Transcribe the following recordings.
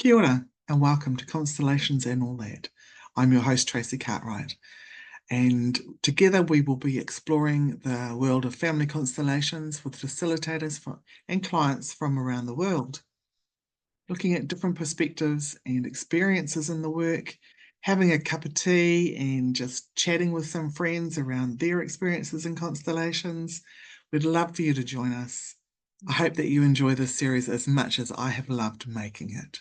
Kia ora, and welcome to Constellations and All That. I'm your host, Tracy Cartwright, and together we will be exploring the world of family constellations with facilitators and clients from around the world, looking at different perspectives and experiences in the work, having a cup of tea and just chatting with some friends around their experiences in constellations. We'd love for you to join us. I hope that you enjoy this series as much as I have loved making it.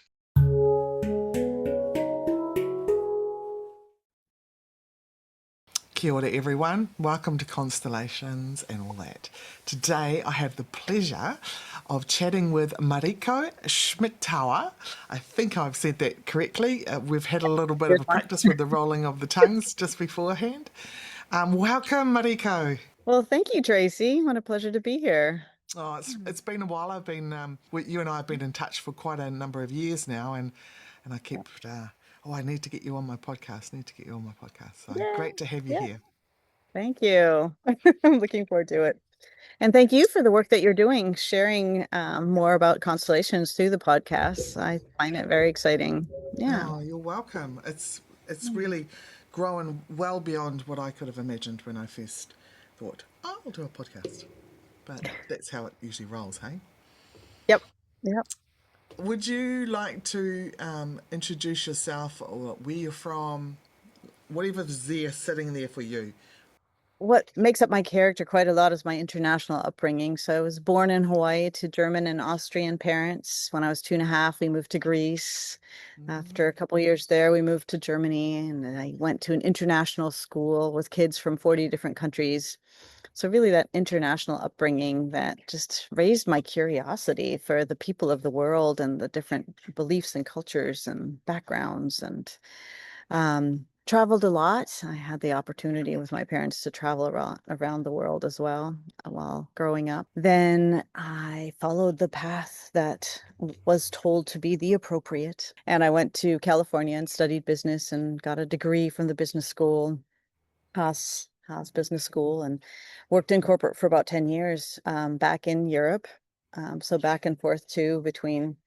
Kia ora everyone, welcome to Constellations and All That. Today I have the pleasure of chatting with Mariko Schmidtauer. I think I've said that correctly. We've had a little bit of a practice with the rolling of the tongues just beforehand. Welcome Mariko. Well, thank you, Tracy. What a pleasure to be here. Oh, it's been a while. I've been you and I have been in touch for quite a number of years now, and I kept I need to get you on my podcast. So great to have you here. Thank you. I'm looking forward to it. And thank you for the work that you're doing, sharing more about constellations through the podcast. I find it very exciting. Yeah. Oh, you're welcome. It's really grown well beyond what I could have imagined when I first thought, oh, I'll do a podcast. But that's how it usually rolls, hey? Yep. Would you like to introduce yourself or where you're from, whatever's there sitting there for you? What makes up my character quite a lot is my international upbringing. So I was born in Hawaii to German and Austrian parents. When I was 2.5, we moved to Greece. After a couple of years there, we moved to Germany, and I went to an international school with kids from 40 different countries. So really that international upbringing that just raised my curiosity for the people of the world and the different beliefs and cultures and backgrounds, and traveled a lot. I had the opportunity with my parents to travel around the world as well while growing up. Then I followed the path that was told to be the appropriate. And I went to California and studied business and got a degree from the business school, Haas Business School, and worked in corporate for about 10 years back in Europe. So back and forth too between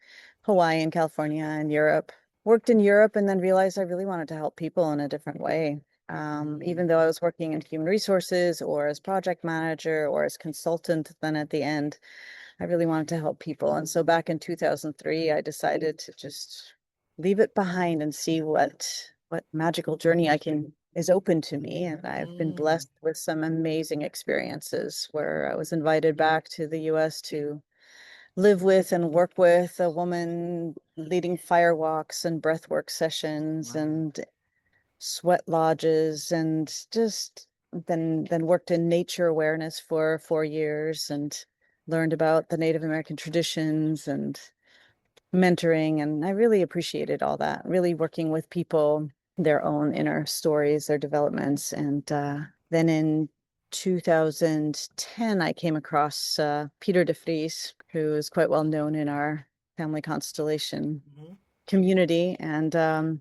Hawaii and California and Europe. Worked in Europe and then realized I really wanted to help people in a different way. Even though I was working in human resources or as project manager or as consultant, then at the end, I really wanted to help people. And so back in 2003, I decided to just leave it behind and see what magical journey is open to me. And I've been blessed with some amazing experiences where I was invited back to the US to live with and work with a woman leading fire walks and breathwork sessions and sweat lodges, and just then worked in nature awareness for 4 years and learned about the Native American traditions and mentoring. And I really appreciated all that, really working with people, their own inner stories, their developments. And then in 2010, I came across Peter de Vries, who is quite well known in our family constellation community. And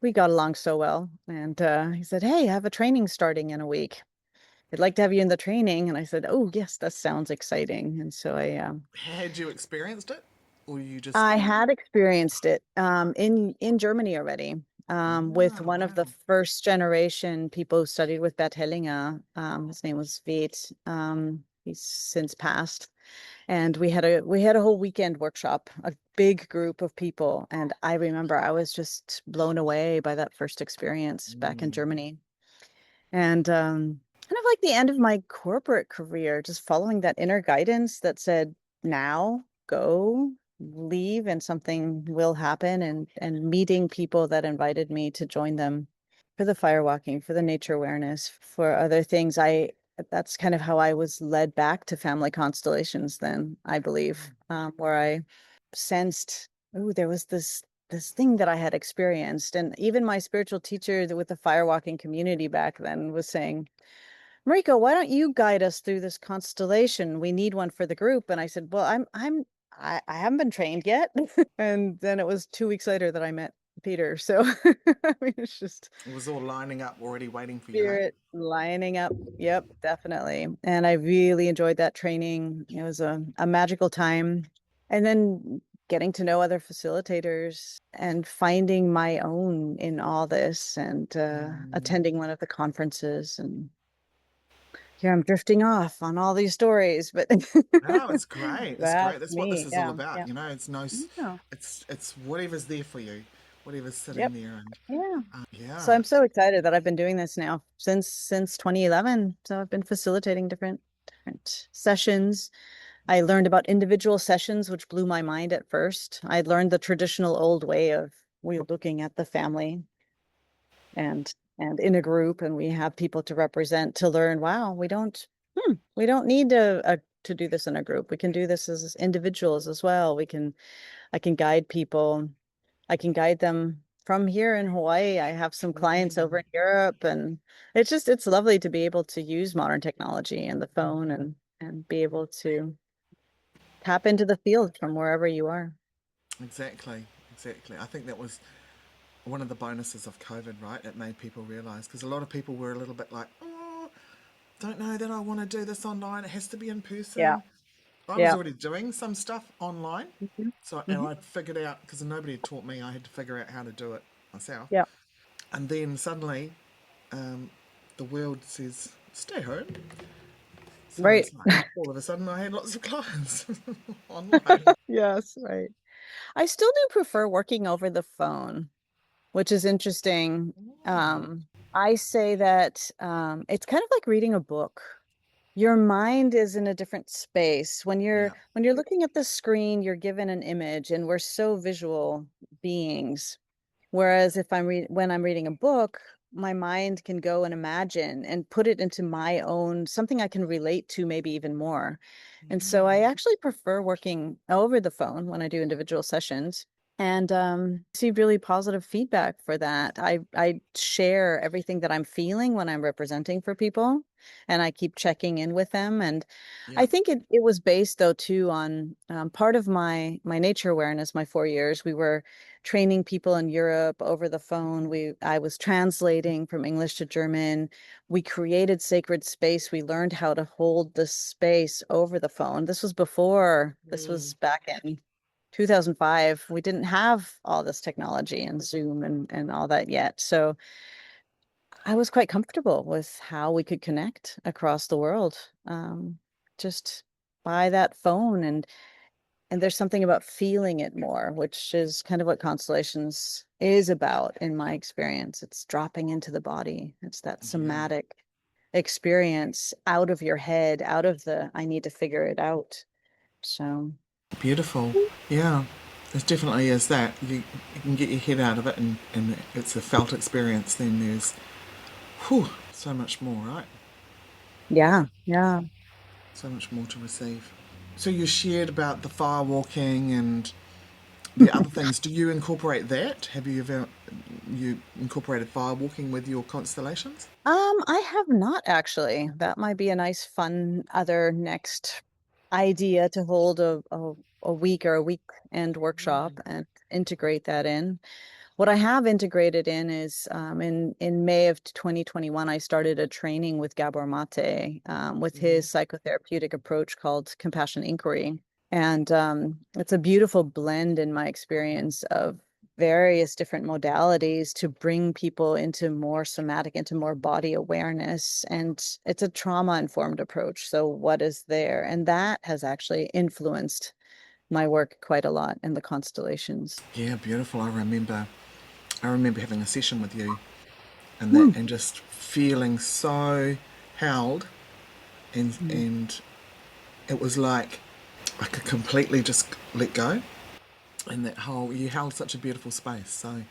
we got along so well. And he said, "Hey, I have a training starting in a week. I'd like to have you in the training." And I said, "Oh, yes, that sounds exciting." And so Had you experienced it? Or you just... I had experienced it in Germany already. With one of the first generation people who studied with Bert Hellinger. His name was Veit. He's since passed. And we had a whole weekend workshop, a big group of people. And I remember I was just blown away by that first experience back in Germany. And kind of like the end of my corporate career, just following that inner guidance that said, now go, leave, and something will happen, and meeting people that invited me to join them for the firewalking, for the nature awareness, for other things. That's kind of how I was led back to family constellations then, I believe, where I sensed, oh, there was this thing that I had experienced. And even my spiritual teacher with the firewalking community back then was saying, "Mariko, why don't you guide us through this constellation? We need one for the group." And I said, "Well, I haven't been trained yet." And then it was 2 weeks later that I met Peter. So I mean, it was all lining up already waiting for you. Spirit lining up. Yep, definitely. And I really enjoyed that training. It was a magical time. And then getting to know other facilitators and finding my own in all this and attending one of the conferences. And here I'm drifting off on all these stories, but No, it's great. It's great. that's That's what this me. is all Yeah. about. Yeah. You know, Yeah. it's whatever's there for you, whatever's sitting Yep. there, and Yeah. So yeah. I'm so excited that I've been doing this now since 2011. So I've been facilitating different sessions. I learned about individual sessions, which blew my mind at first. I learned the traditional old way of we looking at the family and in a group, and we have people to represent to learn, wow, we don't need to do this in a group. We can do this as individuals as well. I can guide people. I can guide them from here in Hawaii. I have some clients over Mm, in Europe, and it's lovely to be able to use modern technology and the phone and be able to tap into the field from wherever you are. exactly, exactly. I think that was one of the bonuses of COVID, right? It made people realize because a lot of people were a little bit like, oh, don't know that I want to do this online. It has to be in Yeah. person. I was Yeah. already doing some stuff online, Mhm. so and Mhm. I figured out because nobody had taught me. I had to figure out how to do it myself. Yeah. And then suddenly, um, the world says stay home. So Right. it's like all of a sudden I had lots of clients online. Yes, right. I still do prefer working over the phone, which is interesting. I say that it's kind of like reading a book. Your mind is in a different space. Yeah. When you're looking at the screen, you're given an image, and we're so visual beings. Whereas if when I'm reading a book, my mind can go and imagine and put it into my own something I can relate to maybe even more. And so I actually prefer working over the phone when I do individual sessions and see really positive feedback for that. I share everything that I'm feeling when I'm representing for people, and I keep checking in with them. And Yeah. I think it was based though too on part of my nature awareness. My 4 years, we were training people in Europe over the phone. I was translating from English to German. We created sacred space. We learned how to hold the space over the phone. This was back in 2005. We didn't have all this technology and Zoom and all that yet. So I was quite comfortable with how we could connect across the world, just by that phone. And there's something about feeling it more, which is kind of what Constellations is about in my experience. It's dropping into the body. It's that Yeah. somatic experience out of your head, out of the I need to figure it out. So, Beautiful. Yeah. There definitely is that. You can get your head out of it and it's a felt experience, then there's so much more, right? yeah, yeah. So much more to receive. So you shared about the fire walking and the other things. Do you incorporate that? Have you ever you incorporated fire walking with your constellations? I have not actually. That might be a nice, fun other next idea to hold a week or a weekend workshop and integrate that in. What I have integrated in is in May of 2021, I started a training with Gabor Mate with his psychotherapeutic approach called compassion inquiry. And it's a beautiful blend in my experience of various different modalities to bring people into more somatic, into more body awareness. And it's a trauma-informed approach. So what is there? And that has actually influenced my work quite a lot in the constellations. Yeah, beautiful. I remember having a session with you and that Hmm. and just feeling so held Mm. and it was like I could completely just let go and that whole you held such a beautiful space. So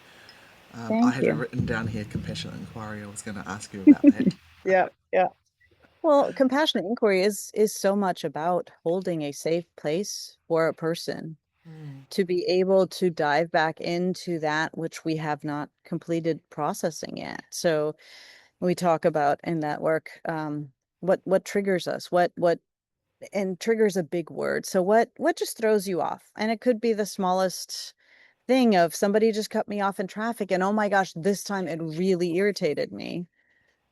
I Thank had it you. written down here, compassionate inquiry. I was going to ask you about that. Yeah, yeah. Well, compassionate inquiry is so much about holding a safe place for a person to be able to dive back into that which we have not completed processing yet. So we talk about in that work, what triggers us, what and triggers a big word. So what just throws you off? And it could be the smallest thing of somebody just cut me off in traffic and oh my gosh, this time it really irritated me.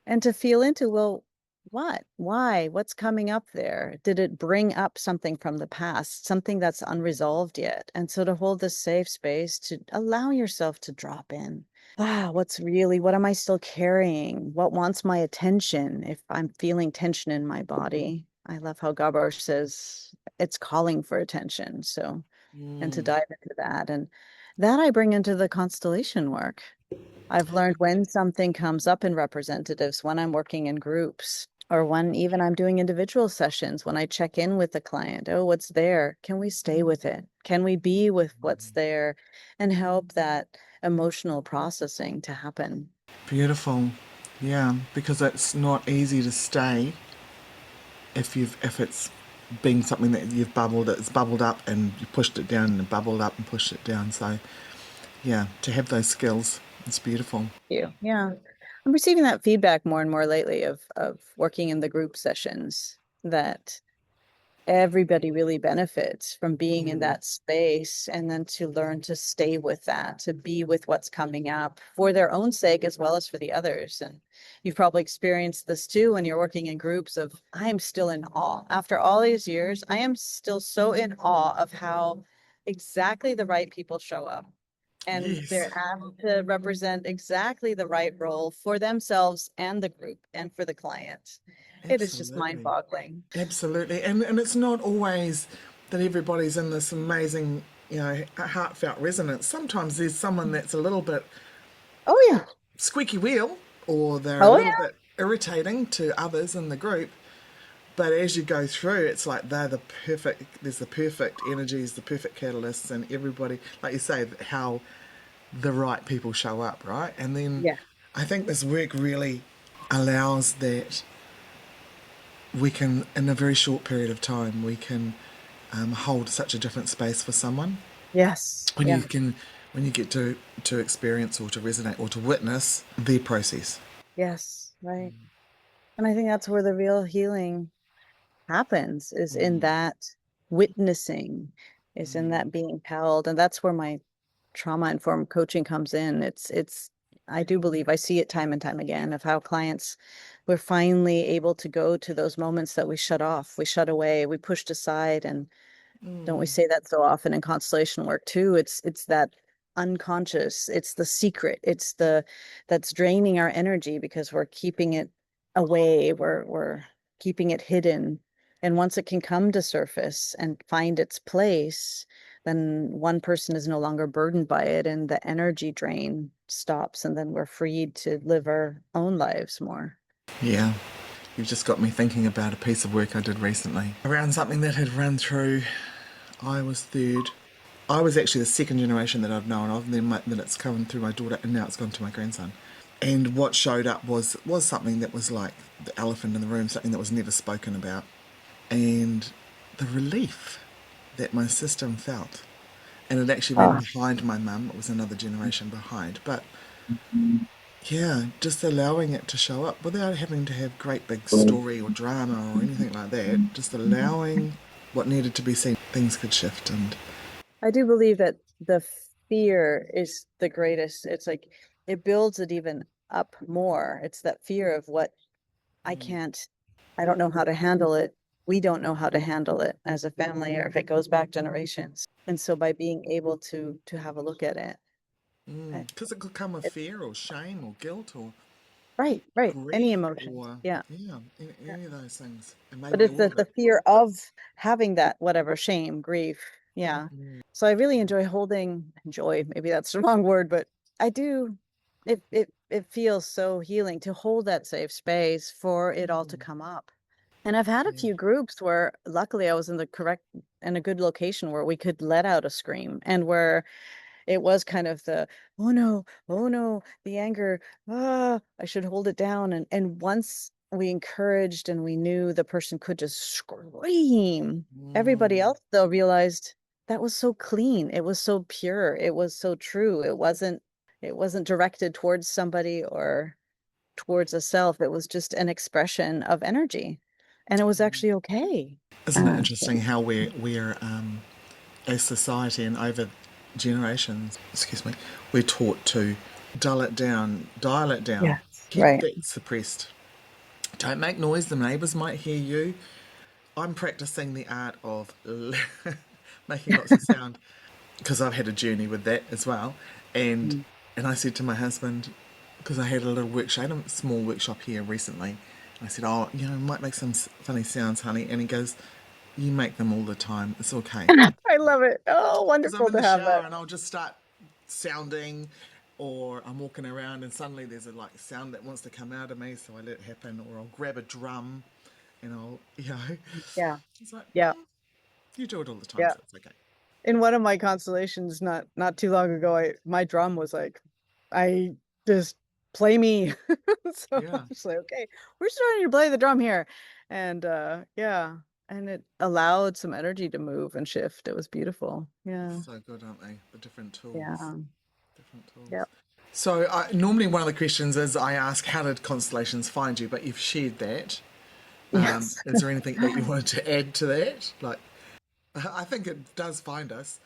And to feel into, well, what? Why? What's coming up there? Did it bring up something from the past, something that's unresolved yet? And so to hold this safe space, to allow yourself to drop in. What am I still carrying? What wants my attention if I'm feeling tension in my body? I love how Gabar says it's calling for attention. So, and to Mm. dive into that. And that I bring into the constellation work. I've learned when something comes up in representatives, when I'm working in groups, or when even I'm doing individual sessions, when I check in with the client, oh, what's there? Can we stay with it? Can we be with what's there and help that emotional processing to happen? Beautiful. Yeah, because it's not easy to stay if it's been something that you've bubbled, it's bubbled up and you pushed it down and bubbled up and pushed it down. So yeah, to have those skills, it's beautiful. You. Yeah. I'm receiving that feedback more and more lately of working in the group sessions that everybody really benefits from being in that space and then to learn to stay with that, to be with what's coming up for their own sake as well as for the others. And you've probably experienced this too when you're working in groups of, I am still in awe. After all these years, I am still so in awe of how exactly the right people show up. And Yes, they're asked to represent exactly the right role for themselves and the group and for the client. It is just absolutely. mind-boggling. Absolutely. And it's not always that everybody's in this amazing, heartfelt resonance. Sometimes there's someone that's a little bit Oh yeah. squeaky wheel or they're a Oh little yeah. bit irritating to others in the group. But as you go through, it's like there's the perfect energies, the perfect catalysts, and everybody, like you say, how the right people show up, right? And then Yeah. I think this work really allows that we can, in a very short period of time, we can hold such a different space for someone Yes. when Yeah. you can, when you get to experience or to resonate or to witness their process. Yes. Right. And I think that's where the real healing happens is in that witnessing, is in that being held. And that's where my trauma informed coaching comes in. I do believe I see it time and time again of how clients we're finally able to go to those moments that we shut off, we shut away, we pushed aside. And don't we say that so often in constellation work too? It's that unconscious, it's the secret, it's the that's draining our energy because we're keeping it away, we're keeping it hidden. And once it can come to surface and find its place, then one person is no longer burdened by it and the energy drain stops and then we're freed to live our own lives more. Yeah. You've just got me thinking about a piece of work I did recently around something that had run through. I was third. I was actually the second generation that I've known of, and then it's come through my daughter, and now it's gone to my grandson. And what showed up was something that was like the elephant in the room, something that was never spoken about, and the relief that my system felt. And it actually went Oh, behind my mum. It was another generation behind, but yeah, just allowing it to show up without having to have great big story or drama or anything like that. Just allowing what needed to be seen. Things could shift, and I do believe that the fear is the greatest. It's like it builds it even up more. It's that fear of what I can't, I don't know how to handle it. We don't know how to handle it as a family, or if it goes back generations. And so by being able to have a look at it, because it could come with it fear or shame or guilt or right, right, any grief emotions. or Yeah. yeah, any of those things, and But maybe it's all of the it. fear of having that whatever shame, grief. Yeah. So I really enjoy enjoy, maybe that's the wrong word, but I do it feels so healing to hold that safe space for it all to come up. And I've had a Yeah. few groups where luckily I was in a good location where we could let out a scream and where it was kind of the oh no, the anger, I should hold it down. And once we encouraged and we knew the person could just scream, everybody else though realized that was so clean, it was so pure, it was so true. It wasn't directed towards somebody or towards a self. It was just an expression of energy. And it was actually okay. Isn't it interesting how we're as society and over generations, excuse me, we're taught to dial it down, Yes, keep right. that suppressed, Don't make noise, the neighbours might hear you. I'm practicing the art of making lots of sound because I've had a journey with that as well. And Mm. and I said to my husband, because I had a little workshop, I had a small workshop here recently. And I said, oh, might make some funny sounds, honey. And he goes, you make them all the time. It's okay. I love it. Oh, Because I'm wonderful in to the have that. shower and I'll just start sounding, or I'm walking around and suddenly there's a like sound that wants to come out of me, so I let it happen, or I'll grab a drum and I'll, Yeah. it's like, Yeah. you do it all the time, Yeah. so it's okay. In one of my constellations not too long ago, my drum was like, I just play me. So I Yeah, was like, okay, we're starting to play the drum here. And yeah. And it allowed some energy to move and shift. It was beautiful. Yeah. so good, aren't they? The different tools. Yeah. Different tools. Yep. So normally one of the questions is I ask, how did Constellations find you? But you've shared that. Yes. Is there anything that you wanted to add to that? Like, I think it does find us.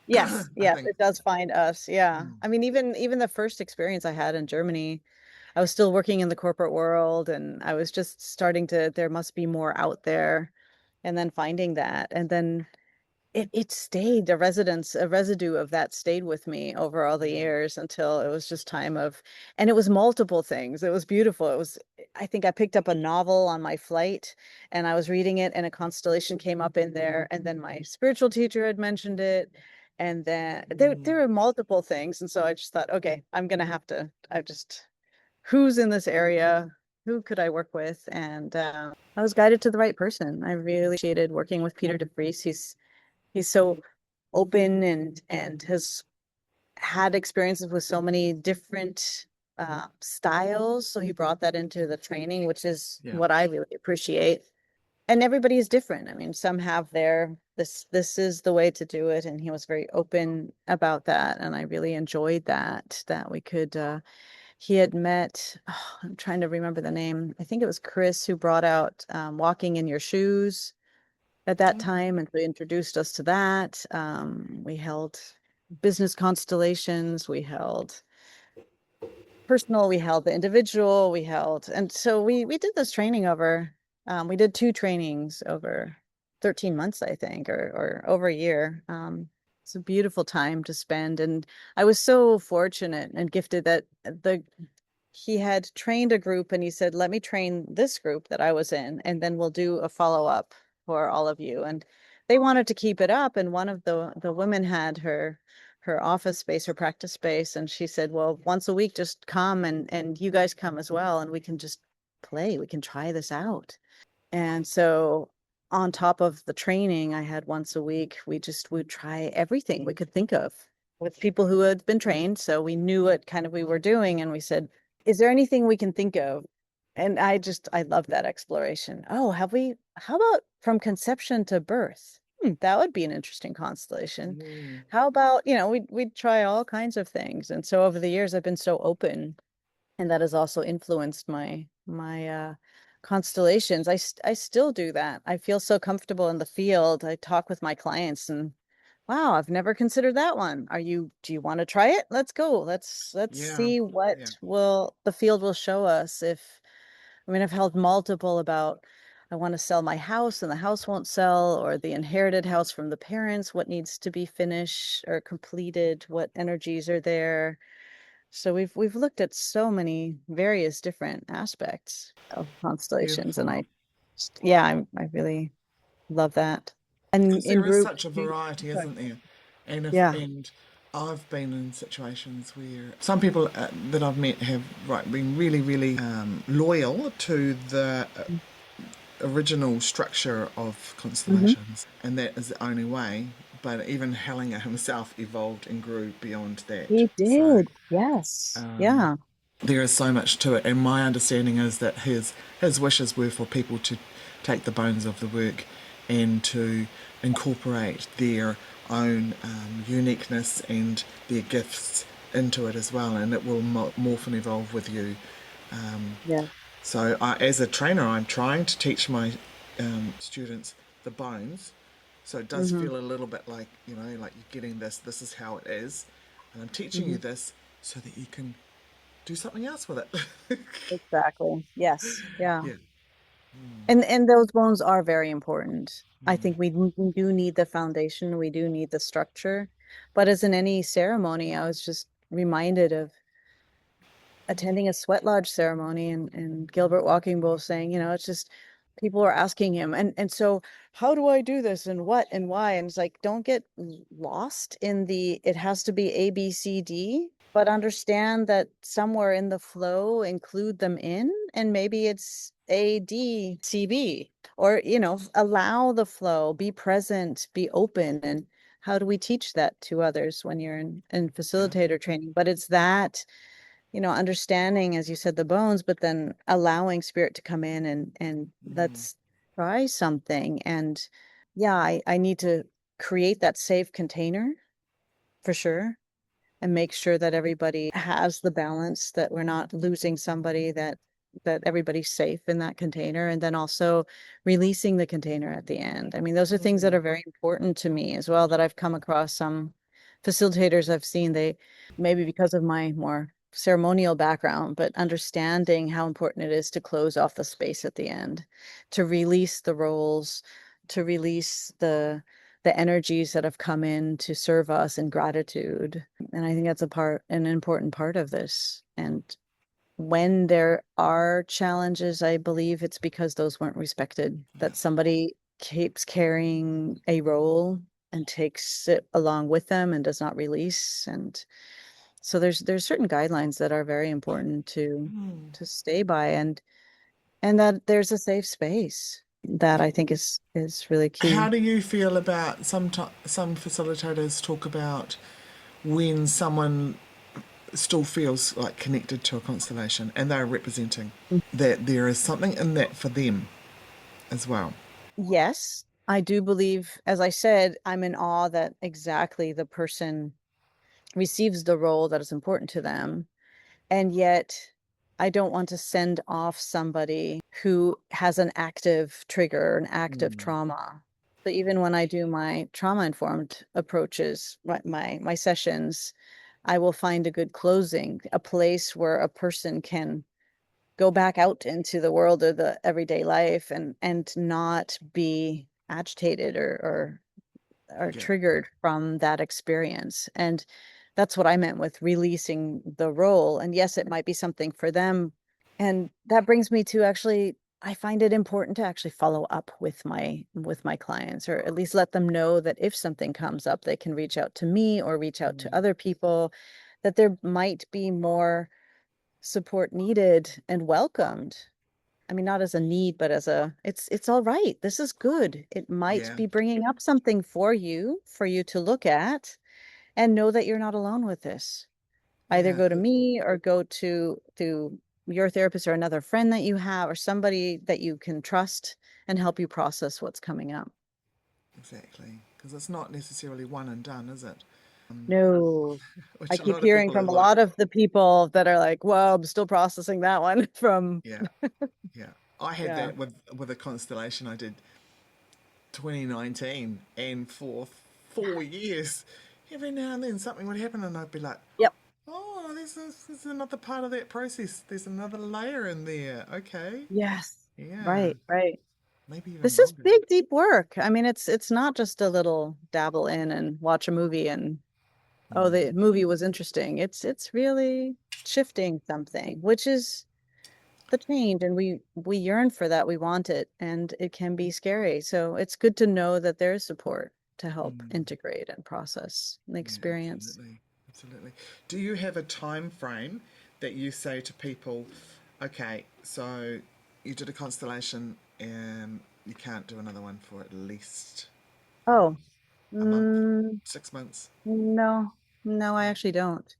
Yes, I yes, think. it does find us. Yeah. Mm, I mean, even the first experience I had in Germany, I was still working in the corporate world and I was just starting to, there must be more out there. And then finding that. And then it stayed, a residue of that stayed with me over all the mm, years until it was just time of, and it was multiple things. It was beautiful. It was, I think I picked up a novel on my flight and I was reading it and a constellation came up in there. And then my spiritual teacher had mentioned it. And then there mm. were multiple things. And so I just thought, okay, I'm gonna have to, who's in this area? Who could I work with? And I was guided to the right person. I really appreciated working with Peter DeVries. He's so open and has had experiences with so many different styles. So he brought that into the training, which is Yeah, what I really appreciate. And everybody is different. I mean, some have their this is the way to do it, and he was very open about that, and I really enjoyed that we could. He had met. Oh, I'm trying to remember the name. I think it was Chris who brought out Walking in Your Shoes at that okay. time, and they introduced us to that. We held business constellations, we held personal, we held the individual, we held, and so we did this training over. We did two trainings over 13 months, I think, or over a year. It's a beautiful time to spend, and I was so fortunate and gifted that the he had trained a group and he said, let me train this group that I was in, and then we'll do a follow up for all of you. And they wanted to keep it up. And one of the women had her office space, her practice space, and she said, well, once a week, just come and you guys come as well, and we can just play. We can try this out. And so on top of the training I had once a week, we just would try everything we could think of with people who had been trained. So we knew what kind of we were doing. And we said, is there anything we can think of? And I love that exploration. Oh, how about from conception to birth? That would be an interesting constellation. Mm, How about, we'd try all kinds of things. And so over the years, I've been so open, and that has also influenced my constellations. I still do that. I feel so comfortable in the field. I talk with my clients and wow, I've never considered that one. Do you want to try it? Let's go. Let's yeah, see yeah, what will the field will show us. If I mean, I've held multiple about I want to sell my house and the house won't sell, or the inherited house from the parents, what needs to be finished or completed, what energies are there. So we've looked at so many various different aspects of constellations, and beautiful. yeah, I really love that. And Because in there is group, such a variety, sorry. isn't there? And if Yeah. and I've been in situations where some people that I've met have been really, really loyal to the original structure of Hmm. constellations, and that is the only way. But even Hellinger himself evolved and grew beyond that. He So did. Yes. um, Yeah. there is so much to it, and my understanding is that his wishes were for people to take the bones of the work and to incorporate their own uniqueness and their gifts into it as well, and it will morph and evolve with you. Yeah. So, as a trainer, I'm trying to teach my students the bones. So it does Hmm. feel a little bit like, like you're getting this. This is how it is, and I'm teaching you Hmm. this so that you can do something else with it. Exactly. Yes. Yeah. Yeah. And those bones are very important. I think we do need the foundation, we do need the structure. But as in any ceremony, I was just reminded of attending a sweat lodge ceremony and Gilbert Walking Bull saying, it's just people are asking him, and so how do I do this and what and why? And it's like, don't get lost in the it has to be A, B, C, D, but understand that somewhere in the flow, include them in, and maybe it's A, D, C, B, or allow the flow, be present, be open. And how do we teach that to others when you're in Yeah. facilitator training? But it's that understanding, as you said, the bones, but then allowing spirit to come in and let's try something. And yeah, I need to create that safe container for sure and make sure that everybody has the balance, that we're not losing somebody, that everybody's safe in that container, and then also releasing the container at the end. I mean, those are things that are very important to me as well, that I've come across some facilitators I've seen, they maybe because of my more ceremonial background, but understanding how important it is to close off the space at the end, to release the roles, to release the energies that have come in to serve us in gratitude. And I think that's an important part of this. And when there are challenges, I believe it's because those weren't respected, Yeah. that somebody keeps carrying a role and takes it along with them and does not release. And so there's certain guidelines that are very important to stay by, and that there's a safe space that I think is really How key. do you feel about some facilitators talk about when someone still feels like connected to a constellation and they're representing that there is something in that for them as well? Yes, I do believe, as I said, I'm in awe that exactly the person receives the role that is important to them. And yet, I don't want to send off somebody who has an active trigger, an active trauma. So even when I do my trauma-informed approaches, my sessions, I will find a good closing, a place where a person can go back out into the world of the everyday life and not be agitated or Yeah. triggered from that experience. And that's what I meant with releasing the role. And yes, it might be something for them. And that brings me to actually, I find it important to actually follow up with my clients, or at least let them know that if something comes up, they can reach out to me or reach out to other people, that there might be more support needed and welcomed. I mean, not as a need, but as it's all right. This is good. It might Yeah. be bringing up something for you to look at, and know that you're not alone with this. Either Yeah. go to me or go to your therapist or another friend that you have or somebody that you can trust and help you process what's coming up. Exactly. Because it's not necessarily one and done, is it? No, I Which a keep lot of hearing people are from a like, lot of the people that are like, well, I'm still processing that one from, yeah, yeah. I had yeah. that with a constellation I did 2019, and for 4 years, every now and then something would happen, and I'd be like, Yep. oh, this is another part of that process. There's another layer in there. Okay. Yes. Yeah. Right, right. Maybe even This is longer. big, deep work. I mean, it's not just a little dabble in and watch a movie and oh, the movie was interesting. It's really shifting something, which is the change, and we yearn for that. We want it, and it can be scary. So it's good to know that there's support to help integrate and process the Yeah, experience. absolutely. Absolutely. Do you have a time frame that you say to people, okay, so you did a constellation and you can't do another one for at least Oh, a month, mm, 6 months? no, no, I actually don't.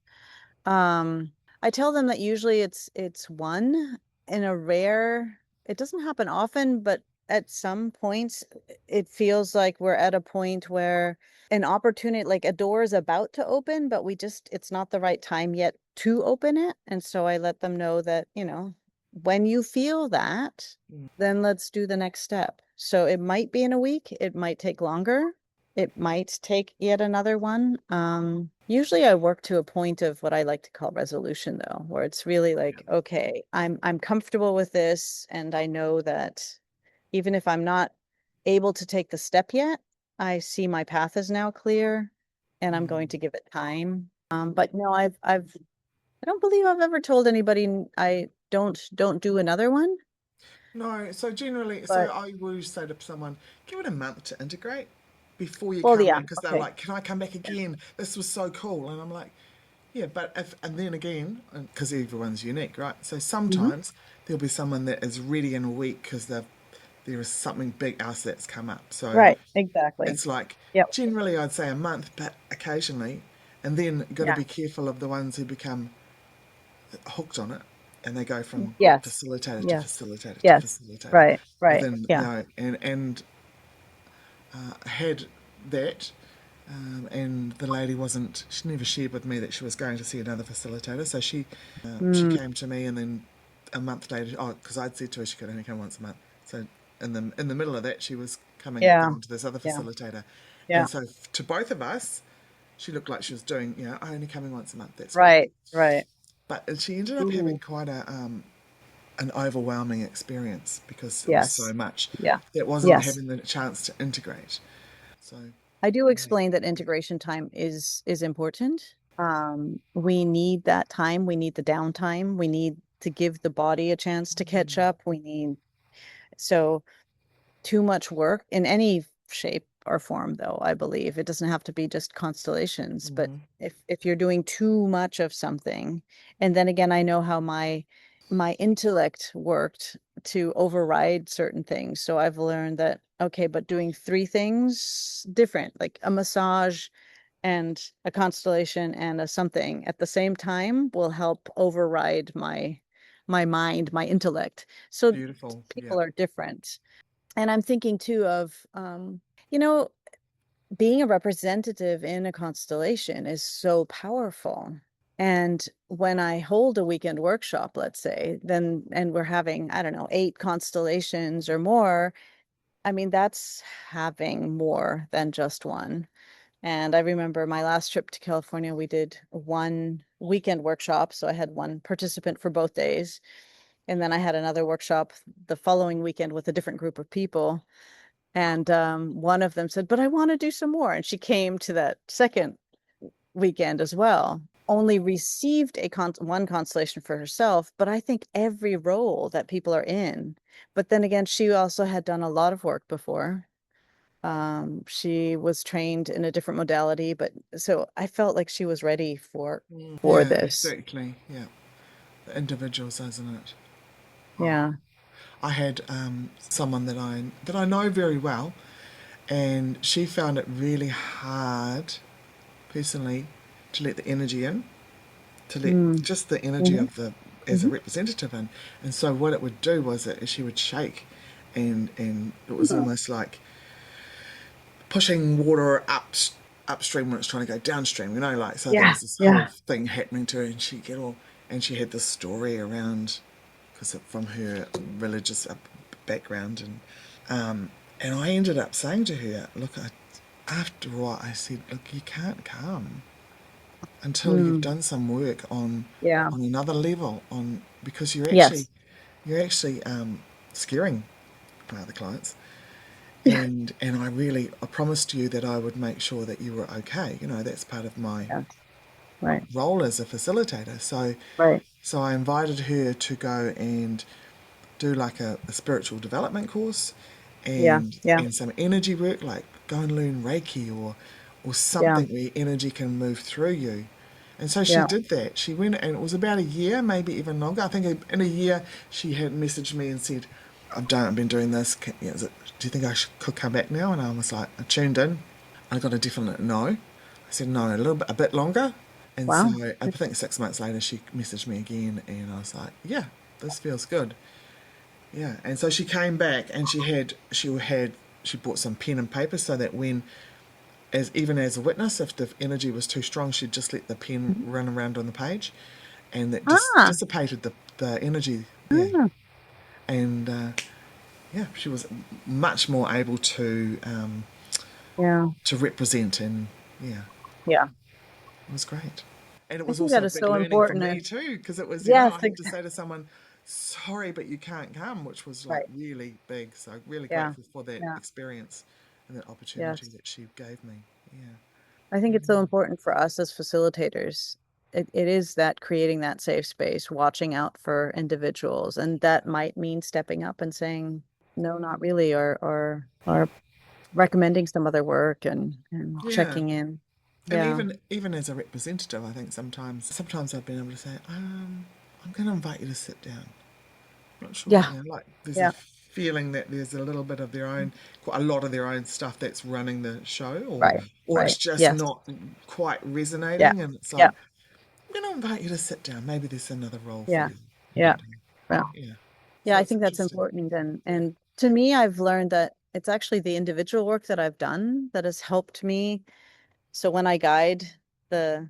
Um, I tell them that usually it's one in a rare, it doesn't happen often, but at some points it feels like we're at a point where an opportunity, like a door is about to open, but it's not the right time yet to open it. And so I let them know that, when you feel that, then let's do the next step. So it might be in a week, it might take longer. it might take yet another one. Usually I work to a point of what I like to call resolution though, where it's really like, okay, I'm comfortable with this and I know that even if I'm not able to take the step yet, I see my path is now clear and I'm going Mm. to give it time. But no, I don't believe I've ever told anybody I don't do another one, No, so generally, so but I would say to someone, give it a month to integrate before you well, come yeah, in, because they're okay. like, "Can I come back Yeah. again? This was so cool." And I'm like, "Yeah, but if," and then again, because everyone's unique, right? So Hmm. sometimes there'll be someone that is ready in a week because there is something big else that's come up. So Right, exactly. it's like Yep. generally I'd say a month, but occasionally, and then got to Yeah. be careful of the ones who become hooked on it and they go from Yes. facilitator to Yes. facilitator to Yes. facilitator Right. Right. within, Yeah. and had that. And the lady wasn't. She never shared with me that she was going to see another facilitator. So she Mm, came to me, and then a month later, oh, because I'd said to her she could only come once a month. So in the middle of that, she was yeah. going to this other Yeah. facilitator, Yeah. and so to both of us, she looked like she was doing, only coming once a month. That's great. Right. Right. But she ended up having Ooh. quite a an overwhelming experience because it was so Yes. much Yeah. that wasn't Yes. having the chance to integrate. So I do yeah. explain that integration time is important. We need that time. We need the downtime. We need to give the body a chance to catch up. We need so too much work in any shape or form, though, I believe. It doesn't have to be just constellations, but Mm-hmm. if you're doing too much of something, and then again, I know how my intellect worked to override certain things. So I've learned that, okay, but doing three things different, like a massage and a constellation and a something at the same time will help override my mind, my intellect. So Beautiful. Yeah. people are different. And I'm thinking too of, you know, being a representative in a constellation is so powerful. And when I hold a weekend workshop, let's say, then, and we're having, I don't know, 8 constellations or more, I mean, that's having more than just one. And I remember my last trip to California, we did one weekend workshop. So I had one participant for both days. And then I had another workshop the following weekend with a different group of people. And one of them said, "But I want to do some more." And she came to that second weekend as well. Only received one constellation for herself, but I think every role that people are in. But then again, she also had done a lot of work before. She was trained in a different modality, but so I felt like she was ready for Yeah, this. exactly. Yeah. The individuals, isn't it? Yeah. I had someone that I know very well, and she found it really hard personally to let the energy in, to let Mm. just the energy Hmm. of the as a Hmm. representative in. And so what it would do was that she would shake, and it was almost like pushing water upstream when it's trying to go downstream. Like, so there Yeah. was this whole Yeah. thing happening to her, and she had this story around because from her religious background, and I ended up saying to her, look, after what I said, look, you can't come until you've Mm. done some work Yeah. on another level, on because Yes. you're actually scaring the clients, and I promised you that I would make sure that you were okay. That's part of my Yeah. Right. role as a facilitator. Right. So I invited her to go and do like a spiritual development course, Yeah. Yeah. and some energy work, like go and learn Reiki or Yeah. something where energy can move through you. And so she Yeah. did that. She went, and it was about a year, maybe even longer. I think in a year she had messaged me and said, I've been doing this. Do you think could come back now?" And I was like, I tuned in. I got a definite no. I said no, a bit longer. And so Wow. I think 6 months later she messaged me again, and I was like, yeah, this feels good. Yeah, and so she came back, and she brought some pen and paper so that when as even as a witness, if the energy was too strong, she'd just let the pen run around on the page, and that just Ah, dissipated the energy. Yeah, ah, and yeah, she was much more able to Yeah. to represent. And yeah, Yeah. it was great. And it I was think also that a is big so learning for important. me too, because it was, Yes, I had to say to someone, sorry, but you can't come, which was like right. really big. So really Yeah. grateful for that Yeah. experience and that opportunity Yes. that she gave me. Yeah. I think it's so Mm. important for us as facilitators. It is that creating that safe space, watching out for individuals, and that might mean stepping up and saying, no, not really, or recommending some other work and Yeah. checking in. And Yeah. even as a representative, I think sometimes I've been able to say, I'm going to invite you to sit down. Not sure, Yeah. like there's a Yeah. feeling that there's a little bit of their own, quite a lot of their own stuff that's running the show, Right. or it's Right. just Yes. not quite Yeah. resonating, and it's Yeah. like, I'm going to invite you to sit down. Maybe there's another role for Yeah. you, Yeah. and Yeah. yeah, Yeah. so I it's think that's interesting. important. And to me, I've learned that it's actually the individual work that I've done that has helped me. So when I guide the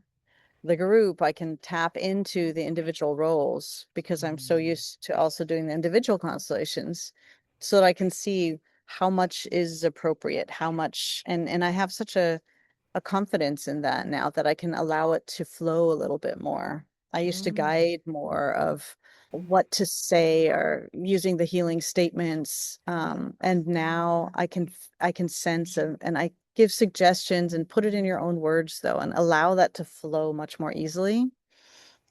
the group, I can tap into the individual roles because I'm so Mm, used to also doing the individual constellations so that I can see how much is appropriate, how much, and I have such a confidence in that now that I can allow it to flow a little bit more. I used to mm, guide more of what to say or using the healing statements. And now I can sense and I give suggestions and put it in your own words though, and allow that to flow much more easily.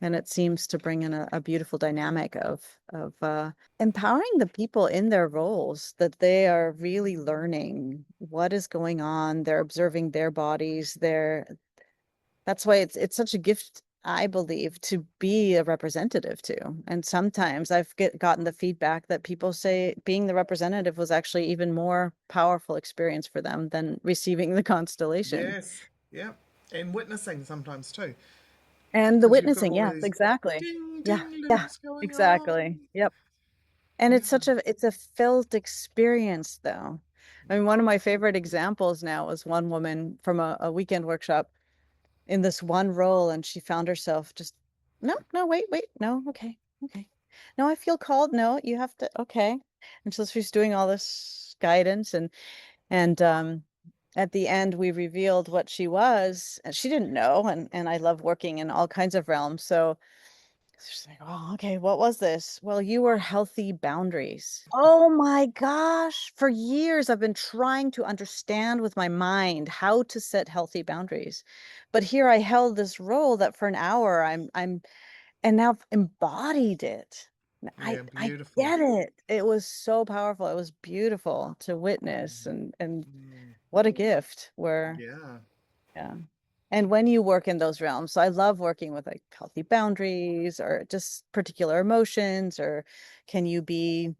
And it seems to bring in a beautiful dynamic of empowering the people in their roles that they are really learning what is going on. They're observing their bodies. That's why it's such a gift, I believe, to be a representative to. And sometimes gotten the feedback that people say being the representative was actually even more powerful experience for them than receiving the constellation. yes, yeah, and witnessing sometimes too, And the because you've got witnessing, all yeah, these exactly. ding Yeah, ding yeah, loops going exactly. on. Yep. And Yeah. it's a felt experience though. I mean, one of my favorite examples now was one woman from a weekend workshop in this one role, and she found herself just, no, no, wait, no, okay, okay. No, I feel called. No, you have to, okay. And so she's doing all this guidance and at the end we revealed what she was, and she didn't know, and I love working in all kinds of realms. So she's like, oh, okay, what was this? Well, you were healthy boundaries. Oh my gosh. For years, I've been trying to understand with my mind how to set healthy boundaries. But here I held this role that for an hour and now I've embodied it. Yeah, I beautiful. get it. It was so powerful. It was beautiful to witness and Mm, what a gift where, yeah. yeah. And when you work in those realms, so I love working with like healthy boundaries or just particular emotions, or can you be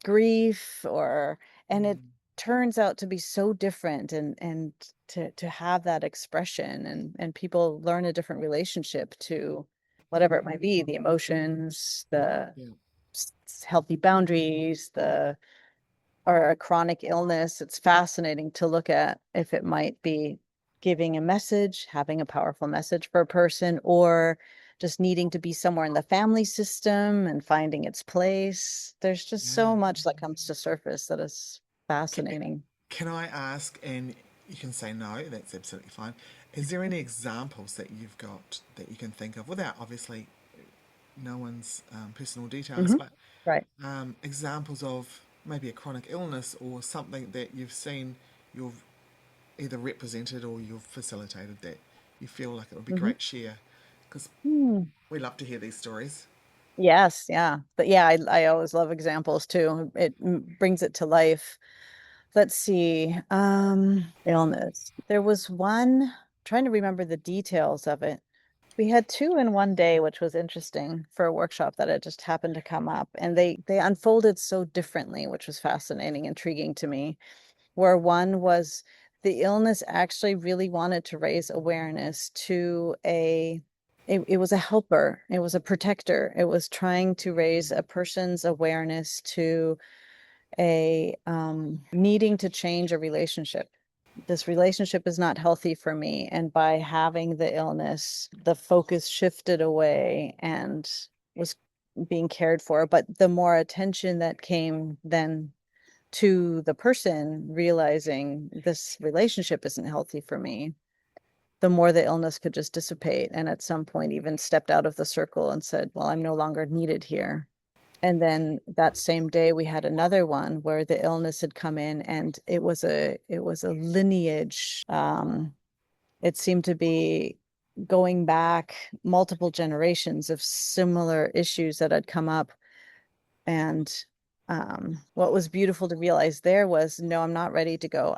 grief or, and it Mm, turns out to be so different and to have that expression and people learn a different relationship to whatever it might be, the emotions, the yeah. healthy boundaries, the or a chronic illness, it's fascinating to look at if it might be giving a message, having a powerful message for a person, or just needing to be somewhere in the family system and finding its place. There's just Yeah. so much that comes to surface that is Can, fascinating. can I ask, and you can say no, that's absolutely fine. Is there any examples that you've got that you can think of, without obviously no one's personal details, Hmm. but Right. examples of maybe a chronic illness or something that you've seen, you've either represented or you've facilitated, that you feel like it would be Hmm. great share? Because we love to hear these stories. Yes, yeah. But yeah, I always love examples too. It brings it to life. Let's see. Illness. There was one, trying to remember the details of it. We had two in one day, which was interesting for a workshop that had just happened to come up. And they unfolded so differently, which was fascinating, intriguing to me. Where one was the illness actually really wanted to raise awareness to it was a helper, it was a protector. It was trying to raise a person's awareness to a needing to change a relationship. This relationship is not healthy for me. And by having the illness, the focus shifted away and was being cared for. But the more attention that came then to the person realizing this relationship isn't healthy for me, the more the illness could just dissipate. And at some point, even stepped out of the circle and said, well, I'm no longer needed here. And then that same day we had another one where the illness had come in, and it was a lineage. It seemed to be going back multiple generations of similar issues that had come up. And what was beautiful to realize there was, no, I'm not ready to go.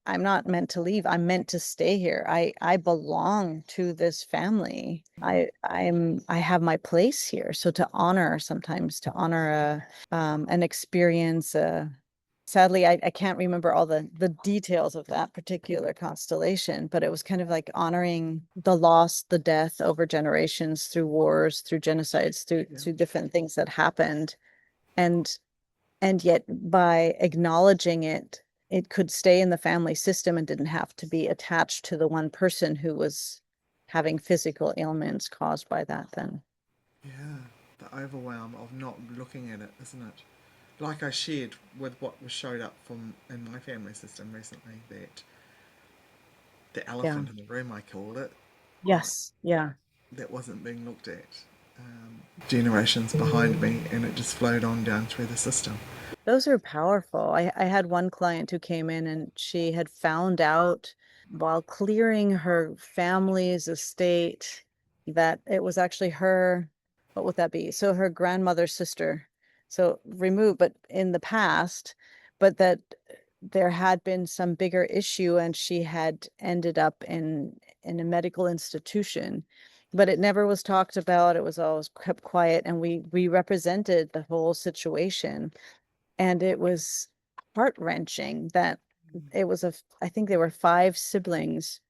I'm not meant to leave. I'm meant to stay here. I belong to this family. I have my place here. So to honor, sometimes to honor an experience, sadly, I can't remember all the details of that particular constellation, but it was kind of like honoring the loss, the death over generations through wars, through genocides, through different things that happened. And and yet by acknowledging it, it could stay in the family system and didn't have to be attached to the one person who was having physical ailments caused by that then. Yeah, the overwhelm of not looking at it, isn't it? Like I shared with what was showed up from in my family system recently, that the Yeah. elephant in the room, I called it, Yes. Yeah. that wasn't being looked at. Generations behind me, and it just flowed on down through the system. Those are powerful. I had one client who came in and she had found out while clearing her family's estate that it was actually her, what would that be? So her grandmother's sister. So removed, but in the past, but that there had been some bigger issue and she had ended up in a medical institution. But it never was talked about. It was always kept quiet, and we represented the whole situation, and it was heart-wrenching that it was I think there were five siblings,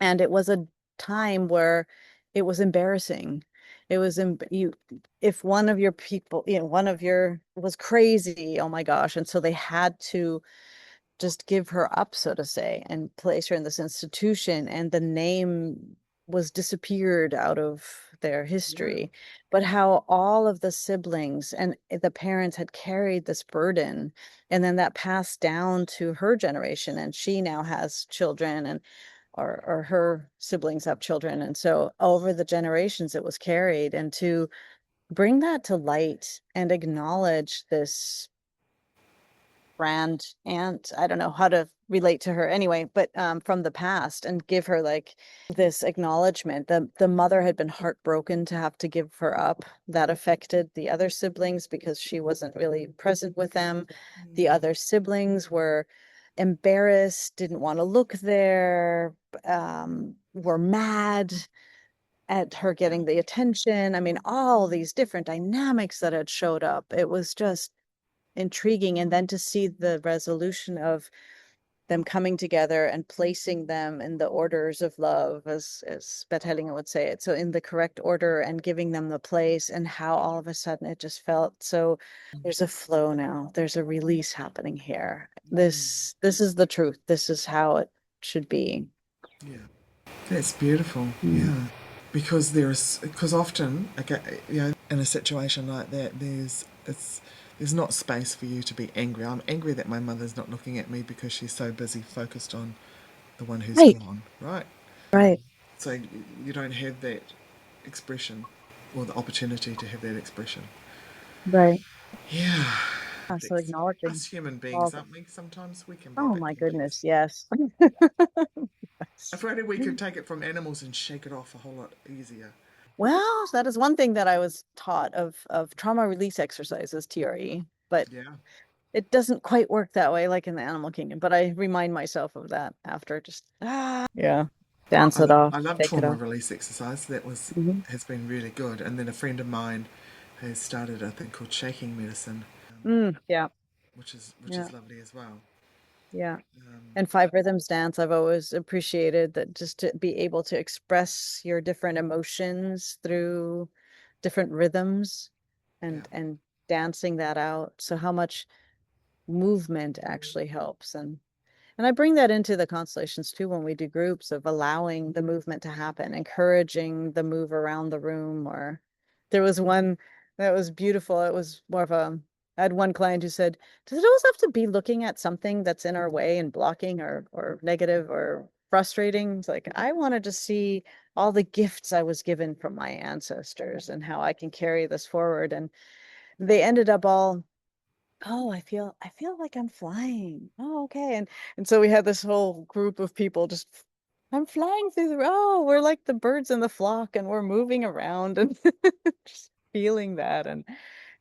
and it was a time where it was embarrassing. It was you, if one of your people, one of your was crazy, oh my gosh. And so they had to just give her up, so to say, and place her in this institution. And the name was disappeared out of their Yeah, history. But how all of the siblings and the parents had carried this burden, and then that passed down to her generation, and she now has children, and or her siblings have children. And so over the generations it was carried, and to bring that to light and acknowledge this grand aunt. I don't know how to relate to her anyway, but from the past, and give her like this acknowledgement. The mother had been heartbroken to have to give her up. That affected the other siblings because she wasn't really present with them. The other siblings were embarrassed, didn't want to look there, were mad at her getting the attention. I mean, all these different dynamics that had showed up. It was just intriguing. And then to see the resolution of them coming together and placing them in the orders of love, as Beth Hellinger would say it. So in the correct order, and giving them the place, and how all of a sudden it just felt so there's a flow now. There's a release happening here. This is the truth. This is how it should be. yeah, that's beautiful. Mm. Yeah, because often, okay, in a situation like that, there's not space for you to be angry. I'm angry that my mother's not looking at me because she's so busy focused on the one who's Right, gone, right? right, So you don't have that expression or the opportunity to have that expression. right. Yeah, So acknowledging us human all beings, the, aren't we? Sometimes we can be a oh bit my complex. goodness, yes. If only we could take it from animals and shake it off a whole lot easier. Well, that is one thing that I was taught of trauma release exercises, TRE, but Yeah. it doesn't quite work that way like in the animal kingdom. But I remind myself of that after, just yeah, dance it off, I love take it trauma off. release exercise. That was Mhm. has been really good. And then a friend of mine has started a thing called shaking medicine, Yeah, which yeah, is lovely as well. yeah. Um, And five rhythms dance, I've always appreciated that, just to be able to express your different emotions through different rhythms, yeah. and dancing that out. So how much movement actually helps. And I bring that into the constellations too when we do groups, of allowing the movement to happen, encouraging the move around the room. Or there was one that was beautiful. It was more of I had one client who said, does it always have to be looking at something that's in our way and blocking or negative or frustrating? It's like, I wanted to see all the gifts I was given from my ancestors and how I can carry this forward. And they ended up all, oh, I feel like I'm flying. Oh, okay. And so we had this whole group of people just, I'm flying through the, oh, we're like the birds in the flock and we're moving around and just feeling that. And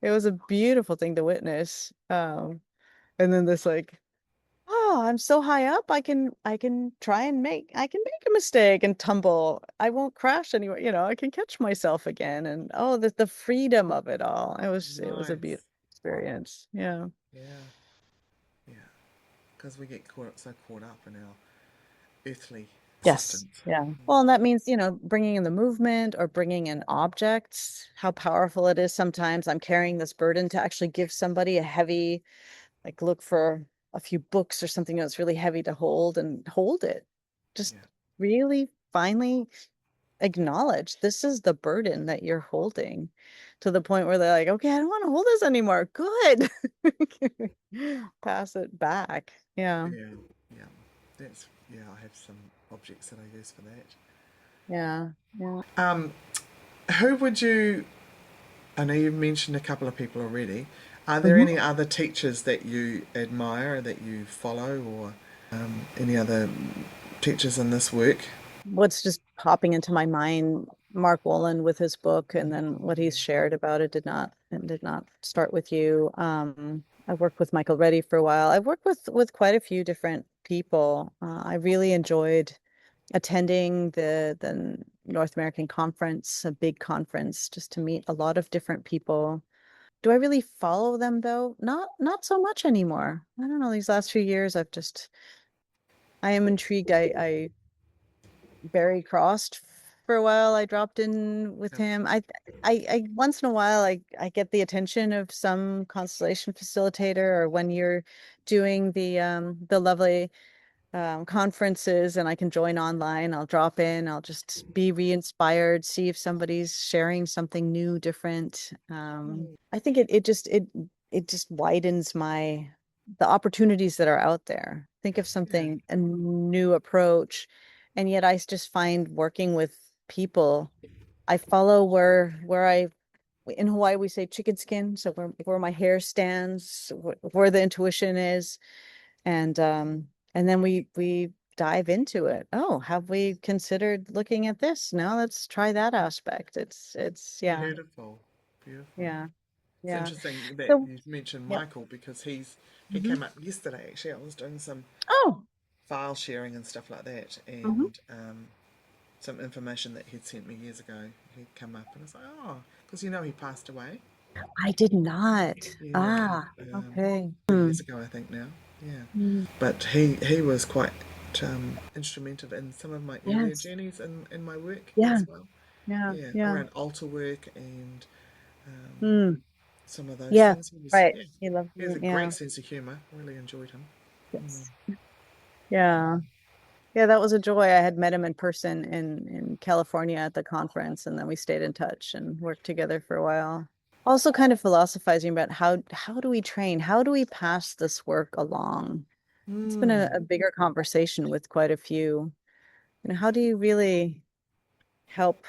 it was a beautiful thing to witness. And then this like, oh, I'm so high up, I can try and I can make a mistake and tumble. I won't crash anyway, I can catch myself again. And oh, the freedom of it all. It was a Nice. beautiful experience. Yeah. Yeah. Yeah. Because we get so caught up in our earthly Yes. existence. Yeah. Well, and that means, bringing in the movement or bringing in objects, how powerful it is sometimes. I'm carrying this burden to actually give somebody a heavy, like look for a few books or something that's really heavy to hold and hold it. Just Yeah. really finally acknowledge this is the burden that you're holding to the point where they're like, okay, I don't want to hold this anymore. Good. Pass it back. Yeah. Yeah. Yeah. Yeah, I have some objects that I use for that. Yeah. Yeah. Um, who would you, I know you've mentioned a couple of people already. Are there Mhm. any other teachers that you admire, that you follow, or any other teachers in this work? What's just popping into my mind, Mark Wolin with his book, and then what he's shared about it did not start with you. I worked with Michael Reddy for a while. I've worked with quite a few different people. I really enjoyed attending the North American conference, a big conference, just to meet a lot of different people. Do I really follow them though? Not so much anymore. I don't know, these last few years I am intrigued. I Barry crossed for a while. I dropped in with Yep. him. I once in a while I get the attention of some constellation facilitator, or when you're doing the lovely conferences and I can join online, I'll drop in, I'll just be re-inspired, see if somebody's sharing something new, different. I think it just widens the opportunities that are out there. Think of Yeah. something, a new approach, and yet I just find working with people, I follow where I in Hawaii we say chicken skin, so where my hair stands, where the intuition is, and then we dive into it. Oh, have we considered looking at this? No, let's try that aspect. It's yeah, Beautiful. Beautiful. yeah, It's yeah. interesting that So you mentioned yep. Michael because he Hmm. came up yesterday. Actually, I was doing some Oh. file sharing and stuff like that, Hmm. and some information that he'd sent me years ago. He'd come up and I was like, oh, because he passed away. I did not. Yeah, Ah, okay. 3 years ago, I think now. Yeah, Mm. but he was quite instrumental in some of my earlier Yes. journeys in my work Yeah. as well. Yeah. Yeah, Yeah. around altar work and um, Mm. some of those Yeah. things. Right. Yeah, He loved he has me. a Yeah. great sense of humour. Really enjoyed him. Mm. Yes. Yeah. Yeah, that was a joy. I had met him in person in California at the conference, and then we stayed in touch and worked together for a while. Also kind of philosophizing about how do we train? How do we pass this work along? It's been Mm. a bigger conversation with quite a few. How do you really help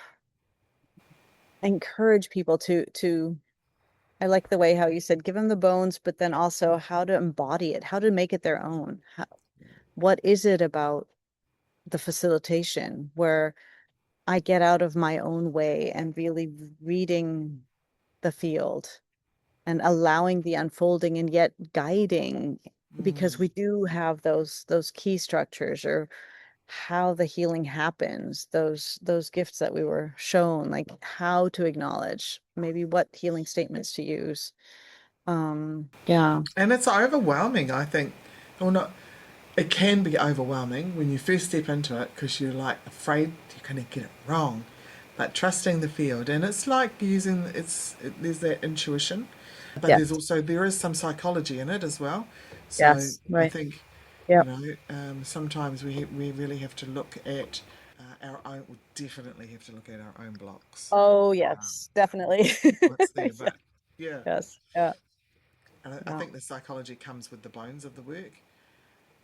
encourage people to I like the way how you said give them the bones, but then also how to embody it, how to make it their own. What is it about the facilitation where I get out of my own way and really reading the field and allowing the unfolding and yet guiding, because Mm. we do have those key structures, or how the healing happens, those gifts that we were shown, like how to acknowledge, maybe what healing statements to use. Yeah. And it's overwhelming, I think. Or not. It can be overwhelming when you first step into it because you're like afraid you're going to get it wrong. But trusting the field, and it's like there's that intuition, but Yes. there is some psychology in it as well. So Yes. I Right. think, Yep. sometimes we really have to look at our own. We definitely have to look at our own blocks. Oh, Um, yes, definitely. what's there? Yeah. But yeah, Yes. Yeah. And I Yeah. think the psychology comes with the bones of the work.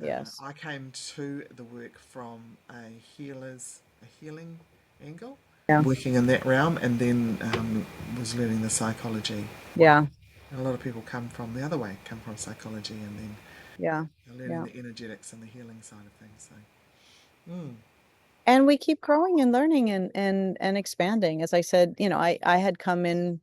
Yes. I came to the work from a healing angle, Yeah. working in that realm, and then was learning the psychology. Yeah. And a lot of people come from the other way, come from psychology, and then Yeah. they're learning Yeah. the energetics and the healing side of things. So, mm, And we keep growing and learning and expanding. As I said, I had come in,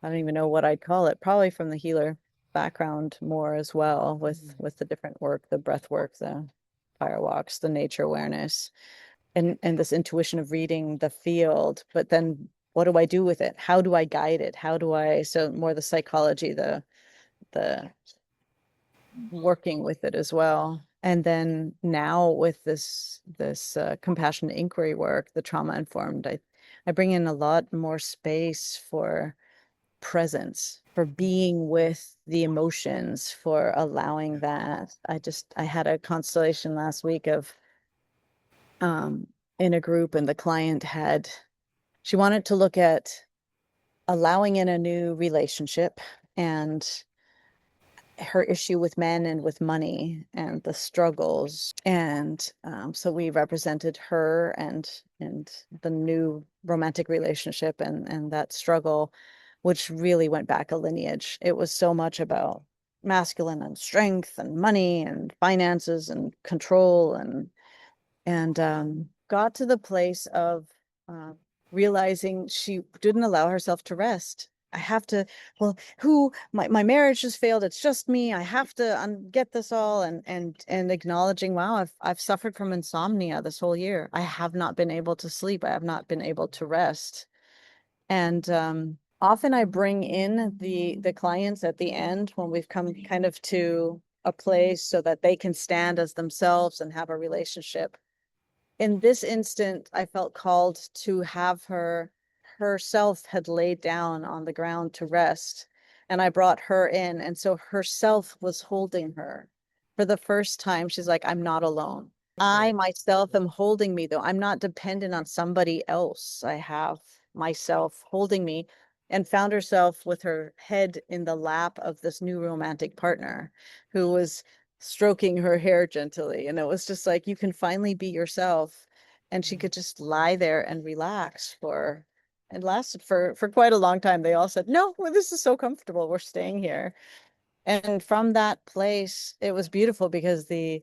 I don't even know what I'd call it, probably from the healer background more as well, with the different work, the breath work, the fire walks, the nature awareness, and this intuition of reading the field. But then what do I do with it? How do I guide it? How do I, so more the psychology, the working with it as well. And then now with this compassionate inquiry work, the trauma informed, I bring in a lot more space for presence, for being with the emotions, for allowing that. I had a constellation last week of um in a group, and the client had, she wanted to look at allowing in a new relationship and her issue with men and with money and the struggles. And so we represented her and the new romantic relationship and that struggle, which really went back a lineage. It was so much about masculine and strength and money and finances and control and got to the place of uh, realizing she didn't allow herself to rest. I have to, well, my marriage has failed. It's just me. I have to get this all and acknowledging, wow, I've suffered from insomnia this whole year. I have not been able to sleep. I have not been able to rest. And often I bring in the clients at the end when we've come kind of to a place so that they can stand as themselves and have a relationship. In this instant, I felt called to have her herself had laid down on the ground to rest. And I brought her in. And so herself was holding her. For the first time, she's like, I'm not alone. I myself am holding me, though. I'm not dependent on somebody else. I have myself holding me, and found herself with her head in the lap of this new romantic partner who was stroking her hair gently. And it was just like, you can finally be yourself. And she could just lie there and relax for, and lasted for quite a long time. They all said, no, well, this is so comfortable. We're staying here. And from that place, it was beautiful because the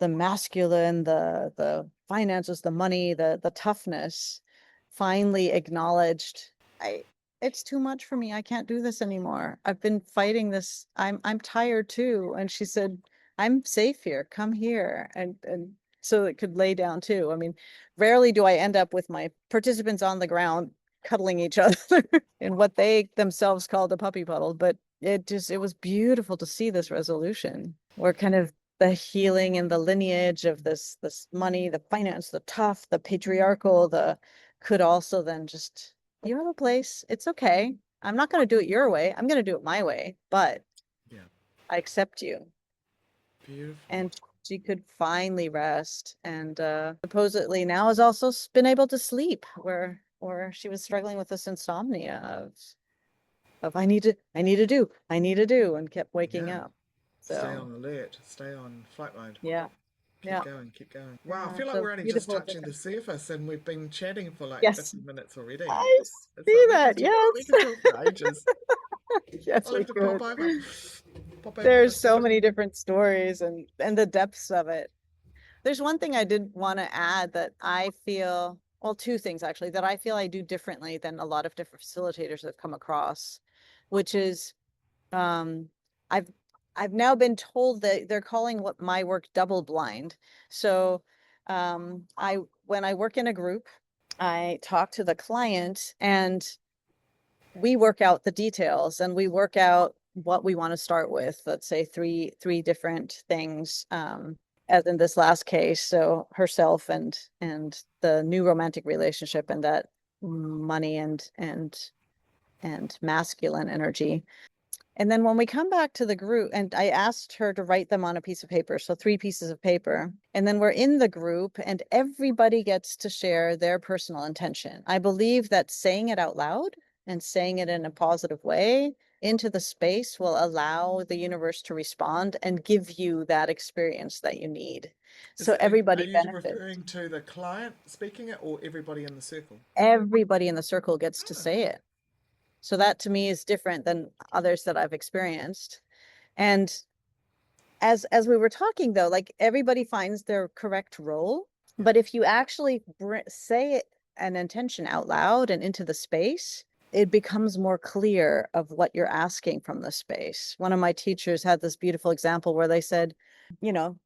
masculine, the finances, the money, the toughness finally acknowledged, I it's too much for me. I can't do this anymore. I've been fighting this. I'm tired too. And she said, I'm safe here. Come here. And so it could lay down too. I mean, rarely do I end up with my participants on the ground cuddling each other in what they themselves called a puppy puddle, but it was beautiful to see this resolution where kind of the healing and the lineage of this money, the finance, the tough, the patriarchal, the could also then just, you have a place. It's okay. I'm not going to do it your way. I'm going to do it my way, but yeah, I accept you. beautiful. And she could finally rest, and supposedly now has also been able to sleep where she was struggling with this insomnia of I need to do, and kept waking Yeah, up. stay So on alert, stay on flight mode. yeah, Keep yeah, going, keep going. Wow, I yeah. feel like So we're only just beautiful touching the difference. surface and we've been chatting for like Yes, 50 minutes already. I It's see like that. we Yes. could talk for ages. Yes, I'll we have to pop could. over. Pop over for There's so dinner. many different stories and the depths of it. There's one thing I did want to add that I feel, well, two things actually, that I feel I do differently than a lot of different facilitators I've come across, which is um I've I've now been told that they're calling what my work double blind. So I when I work in a group, I talk to the client and we work out the details and we work out what we want to start with. Let's say three different things. As in this last case, so herself and the new romantic relationship and that money and masculine energy. And then when we come back to the group, and I asked her to write them on a piece of paper, so three pieces of paper. And then we're in the group, and everybody gets to share their personal intention. I believe that saying it out loud and saying it in a positive way into the space will allow the universe to respond and give you that experience that you need. So Are everybody you benefits. referring to the client speaking it or everybody in the circle? Everybody in the circle gets to Oh, say it. So that to me is different than others that I've experienced. And as we were talking though, like everybody finds their correct role, yeah. but if you actually say it an intention out loud and into the space, it becomes more clear of what you're asking from the space. One of my teachers had this beautiful example where they said, you know,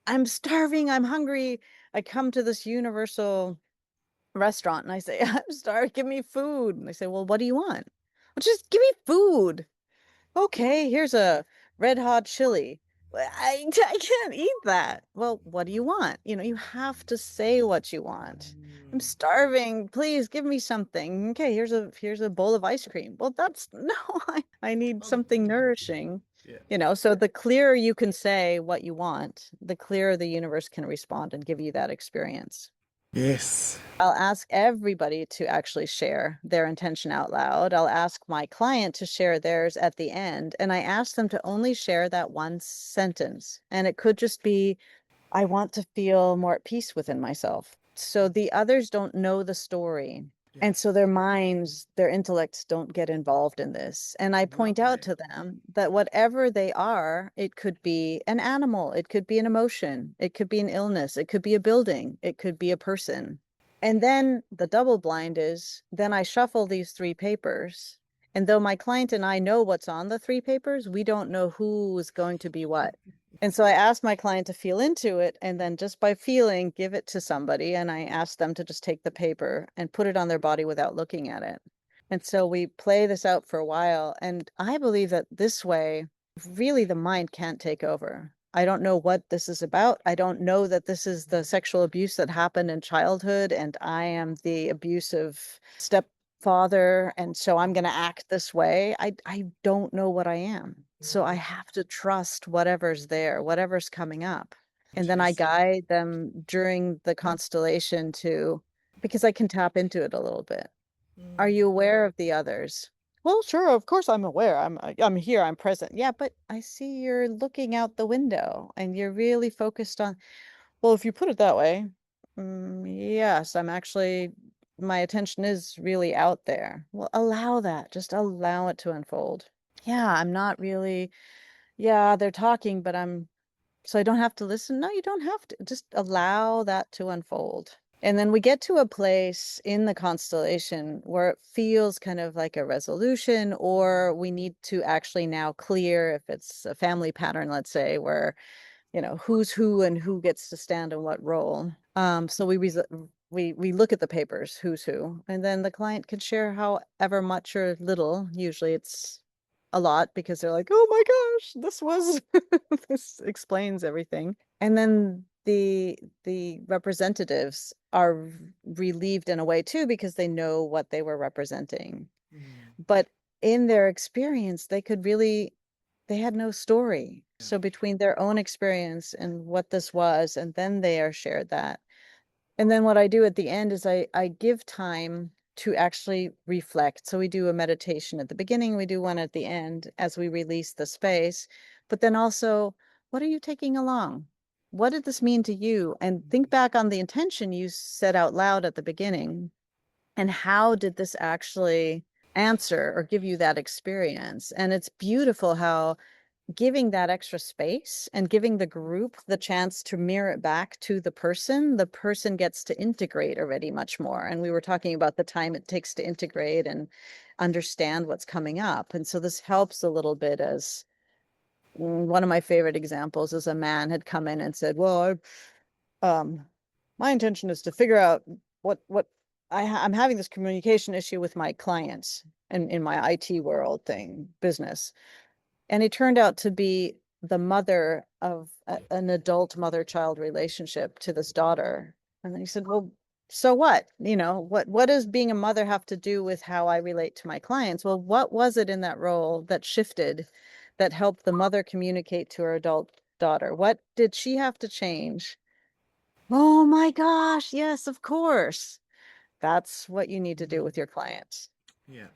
I'm starving, I'm hungry. I come to this universal restaurant and I say, I'm starving, give me food. And they say, well, what do you want? Well, just give me food. Okay, here's a red hot chili. I can't eat that. Well, what do you want? You have to say what you want. I'm Mm. starving. Please give me something. Okay, here's a bowl of ice cream. Well, that's no, I need Oh, something nourishing. yeah. So the clearer you can say what you want, the clearer the universe can respond and give you that experience. Yes. I'll ask everybody to actually share their intention out loud. I'll ask my client to share theirs at the end, and I ask them to only share that one sentence. And it could just be, I want to feel more at peace within myself. So the others don't know the story. Yeah. And so their minds, their intellects don't get involved in this. And I point out Lovely. to them that whatever they are, it could be an animal, it could be an emotion, it could be an illness, it could be a building, it could be a person. And then the double blind is then I shuffle these three papers. And though my client and I know what's on the three papers, we don't know who is going to be what. And so I asked my client to feel into it and then just by feeling, give it to somebody. And I asked them to just take the paper and put it on their body without looking at it. And so we play this out for a while. And I believe that this way, really the mind can't take over. I don't know what this is about. I don't know that this is the sexual abuse that happened in childhood and I am the abusive stepfather. And so I'm going to act this way. I don't know what I am. So I have to trust whatever's there, whatever's coming up. And then I Interesting. guide them during the constellation because I can tap into it a little bit. Are Mm. you aware of the others? Well, sure, of course I'm aware. I'm here, I'm present. Yeah, but I see you're looking out the window and you're really focused on, well, if you put it that way, yes, my attention is really out there. Well, allow that. Just allow it to unfold. Yeah, I'm not really, yeah, they're talking, but so I don't have to listen. No, you don't have to. Just allow that to unfold. And then we get to a place in the constellation where it feels kind of like a resolution, or we need to actually now clear if it's a family pattern, let's say, where, who's who and who gets to stand in what role. So we look at the papers, who's who, and then the client can share however much or little. Usually it's a lot because they're like, oh my gosh, this was this explains everything. And then the representatives are relieved in a way too because they know what they were representing. Mm. But in their experience, they had no story. Yeah. So between their own experience and what this was, and then they are shared that. And then what I do at the end is I give time to actually reflect. So we do a meditation at the beginning, we do one at the end as we release the space. But then also, what are you taking along? What did this mean to you? And think back on the intention you said out loud at the beginning. And how did this actually answer or give you that experience? And it's beautiful how giving that extra space and giving the group the chance to mirror it back to the person gets to integrate already much more. And we were talking about the time it takes to integrate and understand what's coming up. And so this helps a little bit as one of my favorite examples is a man had come in and said, well, um, my intention is to figure out what I'm having this communication issue with my clients in my IT world business. And he turned out to be the mother of an adult mother-child relationship to this daughter. And then he said, well, so what? What does being a mother have to do with how I relate to my clients? Well, what was it in that role that shifted, that helped the mother communicate to her adult daughter? What did she have to change? Oh my gosh, yes, of course. That's what you need to do with your clients. Yeah.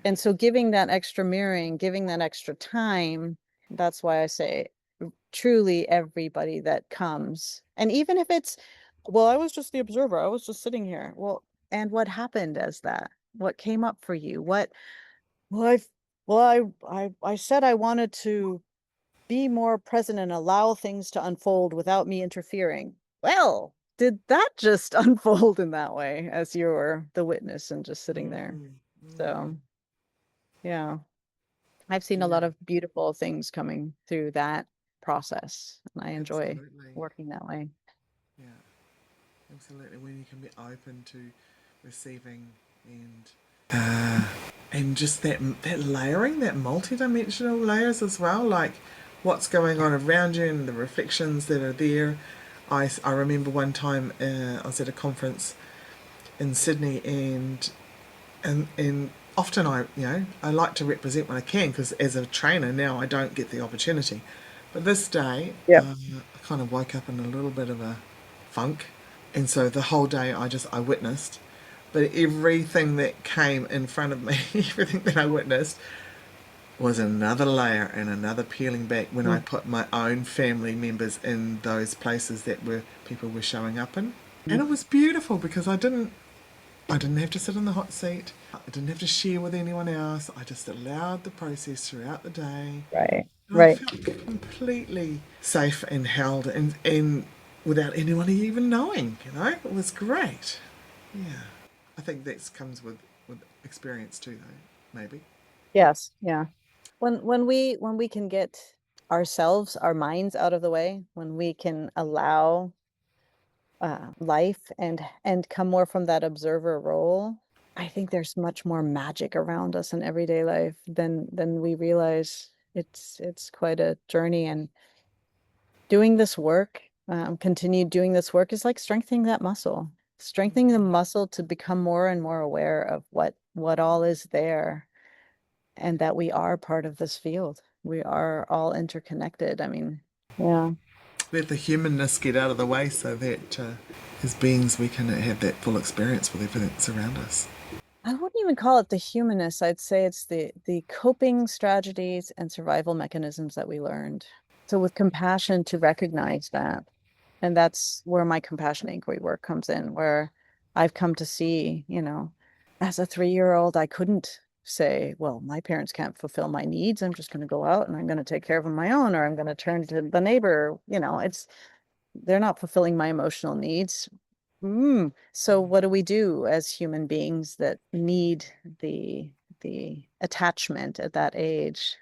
And so giving that extra mirroring, giving that extra time, that's why I say truly everybody that comes. And even if it's, well, I was just the observer, I was just sitting here. Well, and what happened as that? What came up for you? Well, I I said I wanted to be more present and allow things to unfold without me interfering. Well, did that just unfold in that way as you were the witness and just sitting there? Mm, mm, So, yeah, I've seen a yeah, lot of beautiful things coming through that process, and I enjoy absolutely. working that way. Yeah, absolutely. When you can be open to receiving uh, and just that layering, that multi-dimensional layers as well, like what's going on around you and the reflections that are there. I remember one time I was at a conference in Sydney, and often I like to represent when I can, because as a trainer now I don't get the opportunity. But this day Yep. I kind of woke up in a little bit of a funk, and so the whole day I witnessed, but everything that came in front of me, everything that I witnessed was another layer and another peeling back when I Mm. put my own family members in those places that were people were showing up in. And it was beautiful because I didn't have to sit in the hot seat. I didn't have to share with anyone else. I just allowed the process throughout the day. Right. And I Right. felt completely safe and held, and without anyone even knowing, It was great. Yeah. I think that comes with experience too, though, maybe. Yes. Yeah. When we can get ourselves, our minds out of the way, when we can allow life and come more from that observer role, I think there's much more magic around us in everyday life than we realize. It's quite a journey, and doing this work, continue doing this work is like strengthening the muscle to become more and more aware of what all is there, and that we are part of this field. We are all interconnected. I mean, yeah. Let the humanness get out of the way so that as beings we can have that full experience with everything that's around us. I wouldn't even call it the humanness. I'd say it's the coping strategies and survival mechanisms that we learned. So with compassion to recognize that. And that's where my compassion inquiry work comes in, where I've come to see, as a 3-year-old, I couldn't say, well, my parents can't fulfill my needs. I'm just going to go out and I'm going to take care of them on my own, or I'm going to turn to the neighbor. They're not fulfilling my emotional needs. So what do we do as human beings that need the attachment at that age?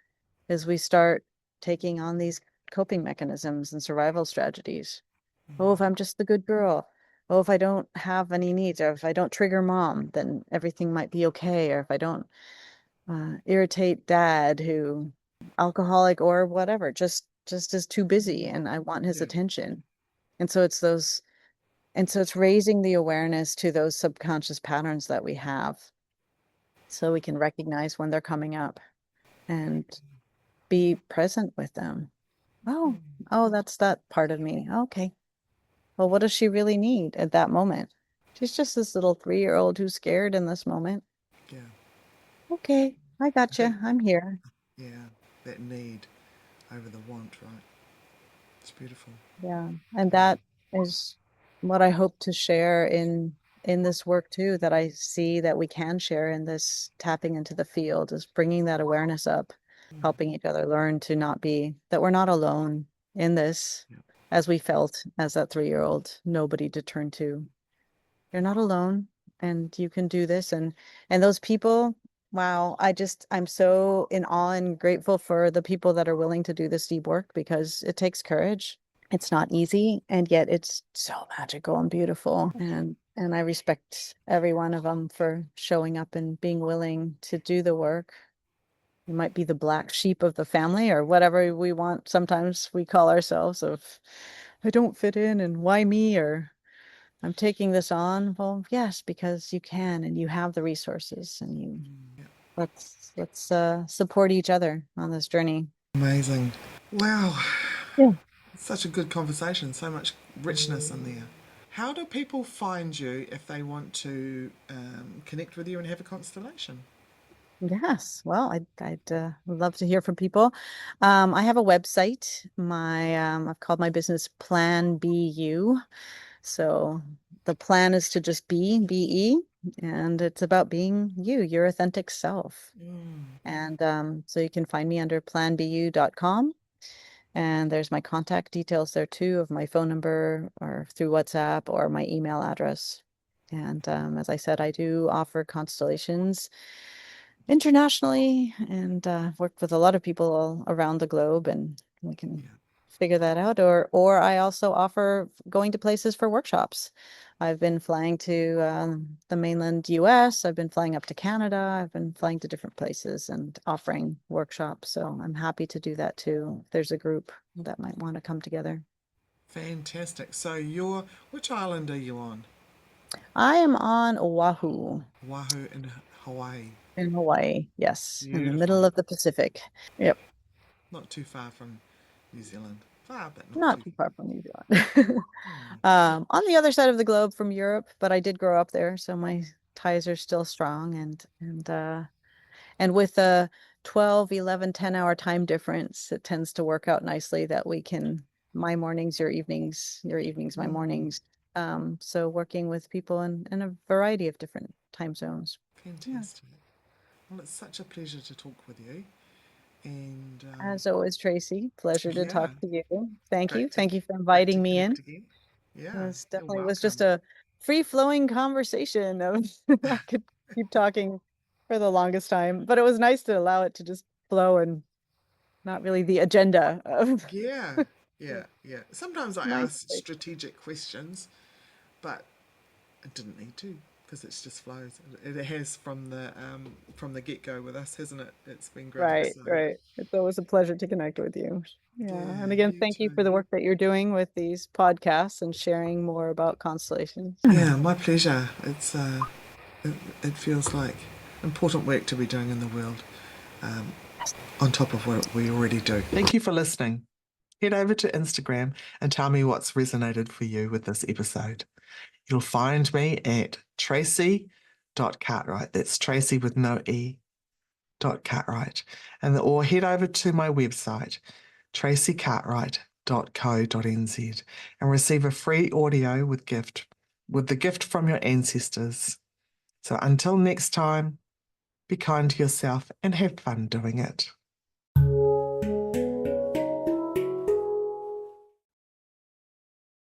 Is we start taking on these coping mechanisms and survival strategies. Oh, if I'm just the good girl. Oh, if I don't have any needs, or if I don't trigger mom, then everything might be okay. Or if I don't irritate dad, who alcoholic or whatever, just is too busy, and I want his Yeah. attention. And so it's raising the awareness to those subconscious patterns that we have, so we can recognize when they're coming up and be present with them. Oh, oh, that's that part of me. Okay. Well, what does she really need at that moment? She's just this little 3-year-old who's scared in this moment. Yeah. Okay, I I think, gotcha. I'm here. yeah, that need over the want, right? It's beautiful. Yeah. And Yeah. that is what I hope to share in this work too, that I see that we can share in this tapping into the field, is bringing that awareness up, helping each other learn to not be, that we're not alone in this, Yeah. as we felt as that 3-year-old, nobody to turn to. You're not alone, and you can do this. And those people, wow, I'm so in awe and grateful for the people that are willing to do this deep work, because it takes courage. It's not easy, and yet it's so magical and beautiful. And I respect every one of them for showing up and being willing to do the work. You might be the black sheep of the family, or whatever we want. Sometimes we call ourselves, of I don't fit in and why me, or I'm taking this on. Well, yes, because you can, and you have the resources, and let's support each other on this journey. Amazing. Wow. Yeah. Such a good conversation. So much richness in there. How do people find you if they want to connect with you and have a constellation? Yes, well, I'd love to hear from people. I have a website. I've called my business Plan BU. So the plan is to just be, and it's about being you, your authentic self. Mm. And so you can find me under planbu.com. And there's my contact details there too, of my phone number or through WhatsApp or my email address. And as I said, I do offer constellations internationally and worked with a lot of people all around the globe, and we can Yeah. figure that out. Or I also offer going to places for workshops. I've been flying to the mainland US. I've been flying up to Canada. I've been flying to different places and offering workshops. So I'm happy to do that too. If there's a group that might want to come together. Fantastic. So which island are you on? I am on Oahu Oahu in Hawaii. in Hawaii. Yes, in the middle Beautiful. of the Pacific. Yep. Not too far from New Zealand. Far, but not Not too too far. far from New Zealand. Hmm. On the other side of the globe from Europe, but I did grow up there, so my ties are still strong, and with a 12, 11, 10-hour time difference, it tends to work out nicely that we can my mornings, your evenings, my Hmm. mornings. So working with people in a variety of different time zones. Yeah. Fantastic. Well, it's such a pleasure to talk with you. And As always, Tracy, pleasure to yeah, talk to you. Thank you. great to Thank you for great to inviting me in. connect again. It Yeah, was you're definitely was just welcome. a free-flowing conversation of I could keep talking for the longest time, but it was nice to allow it to just flow and not really the agenda of Yeah, yeah, yeah, yeah. Sometimes I nice ask place. strategic questions, but I didn't need to because it's just flows. It has from the get go with us, hasn't it? It's been great. Right, So right. It's always a pleasure to connect with you. Yeah. yeah, And again, you thank you for too. the work that you're doing with these podcasts and sharing more about constellations. Yeah, my pleasure. It feels like important work to be doing in the world, um, on top of what we already do. Thank you for listening. Head over to Instagram and tell me what's resonated for you with this episode. You'll find me at tracy.cartwright. That's Tracy with no E, Cartwright. Or head over to my website, tracycartwright.co.nz, and receive a free audio with the gift from your ancestors. So until next time, be kind to yourself and have fun doing it.